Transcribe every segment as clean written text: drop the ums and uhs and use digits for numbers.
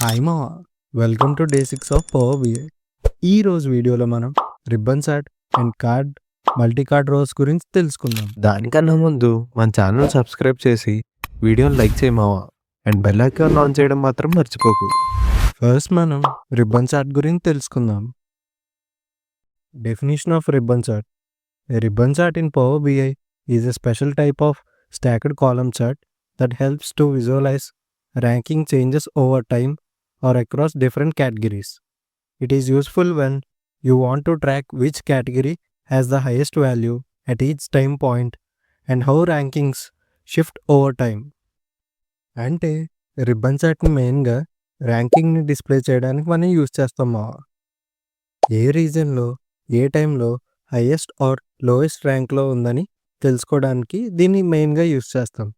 Hi మావా, welcome to day 6 of Power BI. ఈ రోజు వీడియోలో మనం ribbon chart and multi card rows గురించి తెలుసుకుందాం. దానికన్నా ముందు మన ఛానల్ సబ్స్క్రైబ్ చేసి వీడియోని లైక్ చేయమావా అండ్ బెల్ ఐకాన్ ఆన్ చేయడం మాత్రం మర్చిపోకు. ఫస్ట్ మనం రిబ్బన్ చార్ట్ గురించి తెలుసుకుందాం. Definition of ribbon chart. A ribbon chart in Power BI is a special type of stacked column chart that helps to visualize ranking changes over time or across different categories. It is useful when you want to track which category has the highest value at each time point and how rankings shift over time. అంటే ribbon చార్ట్ని మెయిన్గా ర్యాంకింగ్ని display చేయడానికి మనం use చేస్తామా. ఏ రీజన్లో ఏ టైంలో highest are lowest ర్యాంక్లో ఉందని తెలుసుకోవడానికి దీన్ని మెయిన్గా యూజ్ చేస్తాం.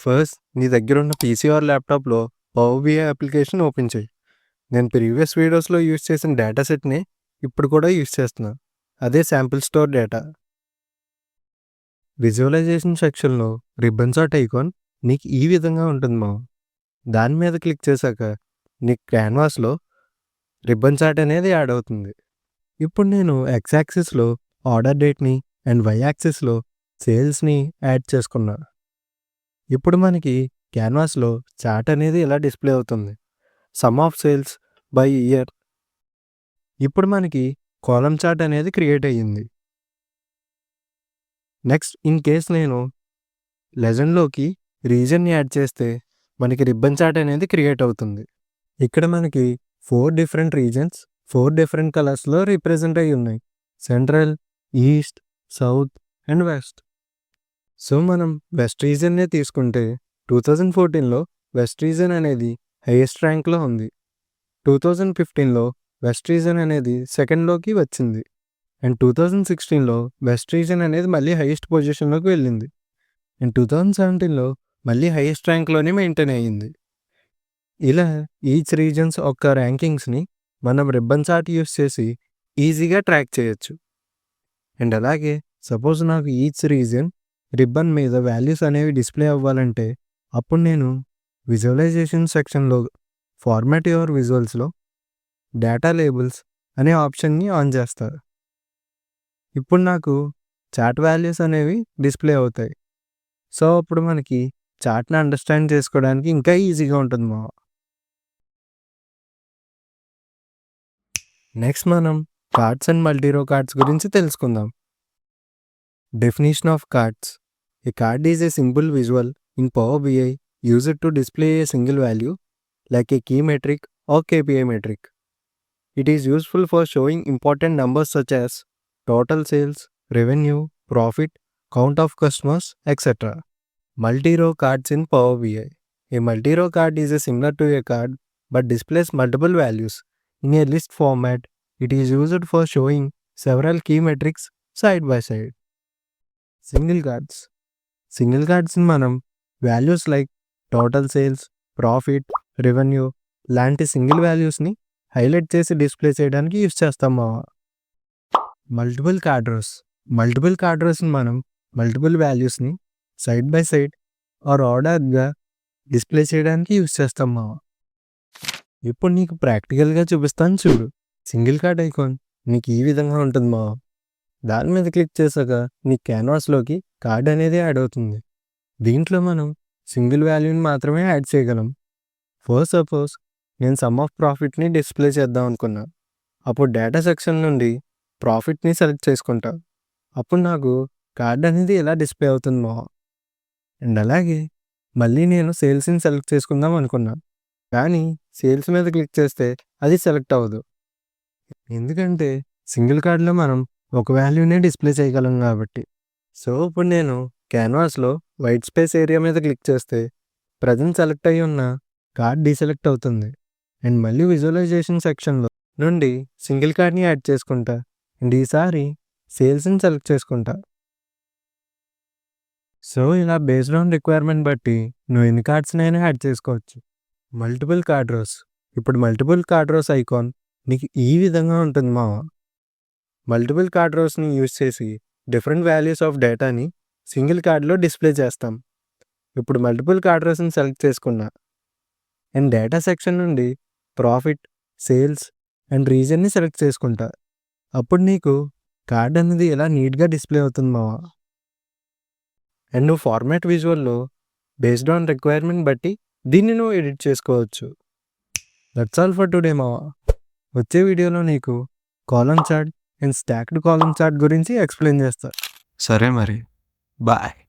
ఫస్ట్ నీ దగ్గర ఉన్న పీసీ ఆర్ ల్యాప్టాప్లో పవర్ బిఐ అప్లికేషన్ ఓపెన్ చేయి. నేను ప్రీవియస్ వీడియోస్లో యూజ్ చేసిన డేటా సెట్ని ఇప్పుడు కూడా యూజ్ చేస్తున్నా. అదే శాంపిల్ స్టోర్ డేటా. విజువలైజేషన్ సెక్షన్లో రిబ్బన్ చార్ట్ ఐకాన్ నీకు ఈ విధంగా ఉంటుంది మా. దాని మీద క్లిక్ చేశాక నీకు క్యాన్వాస్లో రిబ్బన్ చార్ట్ అనేది యాడ్ అవుతుంది. ఇప్పుడు నేను ఎక్స్ యాక్సిస్లో ఆర్డర్ డేట్ని అండ్ వై యాక్సిస్లో సేల్స్ని యాడ్ చేసుకున్నా. ఇప్పుడు మనకి క్యాన్వాస్లో చార్ట్ అనేది ఇలా డిస్ప్లే అవుతుంది. Sum of sales by year. ఇప్పుడు మనకి కాలమ్ చార్ట్ అనేది క్రియేట్ అయ్యింది. నెక్స్ట్ ఇన్ కేస్ నేను లెజెండ్లోకి రీజన్ని యాడ్ చేస్తే మనకి రిబ్బన్ చార్ట్ అనేది క్రియేట్ అవుతుంది. ఇక్కడ మనకి 4 డిఫరెంట్ రీజన్స్ 4 డిఫరెంట్ కలర్స్లో రిప్రజెంట్ అయ్యి ఉన్నాయి. Central, east, south and west. So మనం వెస్ట్ రీజన్నే తీసుకుంటే 2014లో వెస్ట్ రీజన్ అనేది హైయెస్ట్ ర్యాంక్లో ఉంది. 2015లో వెస్ట్ రీజన్ అనేది సెకండ్లోకి వచ్చింది. అండ్ 2016లో వెస్ట్ రీజన్ అనేది మళ్ళీ హైయెస్ట్ పొజిషన్లోకి వెళ్ళింది. అండ్ 2017లో మళ్ళీ హైయెస్ట్ ర్యాంక్లోనే మెయింటైన్ అయ్యింది. ఇలా ఈచ్ రీజన్స్ యొక్క ర్యాంకింగ్స్ని మనం రిబ్బన్ చార్ట్ యూస్ చేసి ఈజీగా ట్రాక్ చేయొచ్చు. అండ్ అలాగే సపోజ్ నాకు ఈచ్ రీజన్ రిబ్బన్ మీద వాల్యూస్ అనేవి డిస్ప్లే అవ్వాలంటే అప్పుడు నేను విజువలైజేషన్ సెక్షన్లో ఫార్మాట్ యువర్ విజువల్స్లో డేటా లేబుల్స్ అనే ఆప్షన్ని ఆన్ చేస్తారు. ఇప్పుడు నాకు చార్ట్ వాల్యూస్ అనేవి డిస్ప్లే అవుతాయి. సో అప్పుడు మనకి చార్ట్ని అండర్స్టాండ్ చేసుకోవడానికి ఇంకా ఈజీగా ఉంటుంది మా. నెక్స్ట్ మనం కార్డ్స్ అండ్ మల్టీరో కార్డ్స్ గురించి తెలుసుకుందాం. Definition of cards. A card is a simple visual in Power BI used to display a single value like a key metric or KPI metric. It is useful for showing important numbers such as total sales, revenue, profit, count of customers, etc. Multi-row cards in Power BI. A multi-row card is similar to a card but displays multiple values. In a list format, it is used for showing several key metrics side by side. Single cards. Single cards in మనం values like total sales, profit, revenue లాంటి single వాల్యూస్ని highlight చేసి display చేయడానికి use చేస్తాం మావా. Multiple card rows. Multiple card రోస్ని మనం multiple వాల్యూస్ని సైడ్ బై సైడ్ ఆర్ ఆర్డర్గా డిస్ప్లే చేయడానికి యూస్ చేస్తాం మావా. ఇప్పుడు నీకు ప్రాక్టికల్గా చూపిస్తాను చూడు. సింగిల్ కార్డ్ ఐకాన్ నీకు ఈ విధంగా ఉంటుంది మావా. దాని మీద క్లిక్ చేశాక నీ క్యాన్వాస్లోకి కార్డ్ అనేది యాడ్ అవుతుంది. దీంట్లో మనం సింగిల్ వాల్యూని మాత్రమే యాడ్ చేయగలం. ఫస్ట్ సపోజ్ నేను సమ్ ఆఫ్ ప్రాఫిట్ని డిస్ప్లే చేద్దాం అనుకున్నా. అప్పుడు డేటా సెక్షన్ నుండి ప్రాఫిట్ని సెలెక్ట్ చేసుకుంటా. అప్పుడు నాకు కార్డ్ అనేది ఎలా డిస్ప్లే అవుతుంది మా. అండ్ అలాగే మళ్ళీ నేను సేల్స్ని సెలెక్ట్ చేసుకుందాం అనుకున్నా. కానీ సేల్స్ మీద క్లిక్ చేస్తే అది సెలెక్ట్ అవ్వదు. ఎందుకంటే సింగిల్ కార్డ్లో మనం ఒక వాల్యూనే డిస్ప్లే చేయగలం కాబట్టి. సో ఇప్పుడు నేను క్యాన్వాస్లో వైట్ స్పేస్ ఏరియా మీద క్లిక్ చేస్తే ప్రజెంట్ సెలెక్ట్ అయ్యి ఉన్న కార్డ్ డీసెలెక్ట్ అవుతుంది. అండ్ మళ్ళీ విజువలైజేషన్ సెక్షన్లో నుండి సింగిల్ కార్డ్ని యాడ్ చేసుకుంటా. అండ్ ఈసారి సేల్స్ని సెలెక్ట్ చేసుకుంటా. సో ఇలా బేస్డ్ ఆన్ రిక్వైర్మెంట్ బట్టి నువ్వు ఎన్ని కార్డ్స్నైనా యాడ్ చేసుకోవచ్చు. Multiple card rows. ఇప్పుడు మల్టిపుల్ కార్డ్ రోస్ ఐకాన్ నీకు ఈ విధంగా ఉంటుంది మావా. మల్టిపుల్ కార్డ్ రోస్ని యూజ్ చేసి డిఫరెంట్ వాల్యూస్ ఆఫ్ డేటాని సింగిల్ కార్డ్లో డిస్ప్లే చేస్తాం. ఇప్పుడు మల్టిపుల్ కార్డ్ రోస్ని సెలెక్ట్ చేసుకున్నా. అండ్ డేటా సెక్షన్ నుండి ప్రాఫిట్, సేల్స్ అండ్ రీజన్ని సెలెక్ట్ చేసుకుంటా. అప్పుడు నీకు కార్డ్ అనేది ఎలా నీట్గా డిస్ప్లే అవుతుంది మావా. అండ్ నువ్వు ఫార్మాట్ విజువల్లో బేస్డ్ ఆన్ రిక్వైర్మెంట్ బట్టి దీన్ని నువ్వు ఎడిట్ చేసుకోవచ్చు. దట్స్ ఆల్ ఫర్ టుడే మావా. వచ్చే వీడియోలో నీకు column chart and stacked column chart గురించి ఎక్స్ప్లెయిన్ చేస్తా. సరే మరి, బాయ్.